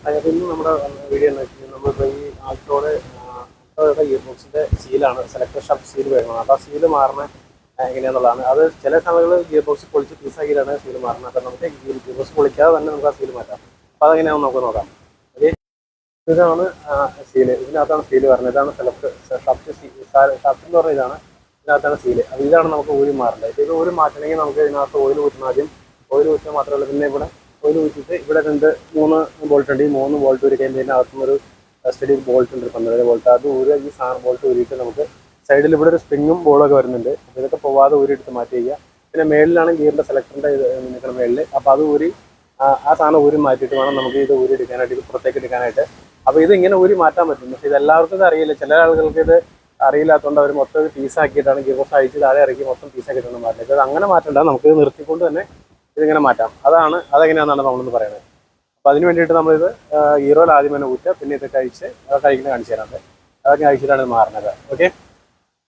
ഇന്ന് നമ്മുടെ വീഡിയോ എന്ന് വെച്ചാൽ നമ്മളിപ്പോൾ ഈ ആൾട്ടോയുടെ ഗിയർ ബോക്സിൻ്റെ സീലാണ് സെലക്ടർ ഷാഫ്റ്റ് സീൽ വരുന്നത്. അപ്പോൾ ആ സീല് മാറുന്ന എങ്ങനെയാണെന്നുള്ളതാണ്. അത് ചില സമയങ്ങളിൽ ഗിയർ ബോക്സ് പൊളിച്ച് പീസാക്കിയിട്ടാണ് സീൽ മാറുന്നത്. അപ്പോൾ നമുക്ക് ഗിയർ ബോക്സ് പൊളിക്കാതെ തന്നെ നമുക്ക് ആ സീൽ മാറ്റാം. അപ്പോൾ അതെങ്ങനെയാണെന്ന് നമുക്ക് നോക്കാം. ഓക്കെ, ഇതാണ് സീല്. ഇതിനകത്താണ് സീല് വരുന്നത്. ഇതാണ് സെലക്ടർ ഷാഫ്റ്റ് ഷാഫ്റ്റ് എന്ന് പറഞ്ഞാൽ ഇതാണ്. ഇതിനകത്താണ് സീല്. അപ്പോൾ ഇതാണ് നമുക്ക് ഊരി മാറേണ്ടത്. ഇത് ഊരി മാറ്റണമെങ്കിൽ നമുക്ക് ഇതിനകത്ത് ഓയിൽ ഊറ്റണം. ആദ്യം ഓയിൽ ഊറ്റാൻ മാത്രമല്ല, പിന്നെ ഇവിടെ ഓയിൽ ഊറ്റിയിട്ട് ഇവിടെ 3 ബോൾട്ട് ഉണ്ട്. ഈ 3 ബോൾട്ട് ഊരി കഴിയുമ്പോൾ ഇതിനകത്തുനിന്നൊരു സ്റ്റഡി ബോൾട്ട് ഉണ്ട്, 12 ബോൾട്ട്. അത് ഈ സാധനം ബോൾട്ട് ഊരിയിട്ട് നമുക്ക് സൈഡിൽ ഇവിടെ ഒരു സ്പ്രിങ്ങും ബോളൊക്കെ വരുന്നുണ്ട്. അപ്പോൾ ഇതൊക്കെ പോവാതെ ഊരിയെടുത്ത് മാറ്റി ചെയ്യുക. പിന്നെ മേളിലാണ് ഗിയറിൻ്റെ സെലക്ടറിൻ്റെ നിൽക്കുന്ന മേളിൽ. അപ്പോൾ അത് ഊരി ആ സാധനം ഊരി മാറ്റിയിട്ട് വേണം നമുക്ക് ഇത് ഊരി എടുക്കാനായിട്ട്, ഇത് പുറത്തേക്ക് എടുക്കാനായിട്ട്. അപ്പോൾ ഇത് ഇങ്ങനെ ഊരി മാറ്റാൻ പറ്റും. പക്ഷേ ഇതെല്ലാവർക്കും ഇത് അറിയില്ല. ചില ആളുകൾക്ക് ഇത് അറിയില്ലാത്തതുകൊണ്ട് അവർ മൊത്തം പീസാക്കിയിട്ടാണ് ഗിയർ ബോക്സ് അഴിച്ച് താഴെ ഇറക്കി മൊത്തം പീസാക്കിയിട്ടാണ് മാറ്റുന്നത്. ഇത് അങ്ങനെ മാറ്റണ്ട, നമുക്ക് നിർത്തിക്കൊണ്ട് തന്നെ ഇതിങ്ങനെ മാറ്റാം. അതെങ്ങനെയാണെന്നാണ് നമ്മളൊന്ന് പറയുന്നത്. അപ്പോൾ അതിന് വേണ്ടിയിട്ട് നമ്മളിത് ഗിയർ ഓയിൽ ആദ്യം തന്നെ ഊറ്റുക, പിന്നെ ഇത് കഴിച്ച് കഴിക്കുന്നത് കാണിച്ചു തരാം. അതൊക്കെ കഴിച്ചിട്ടാണ് ഇത് മാറുന്നത്. ഓക്കെ.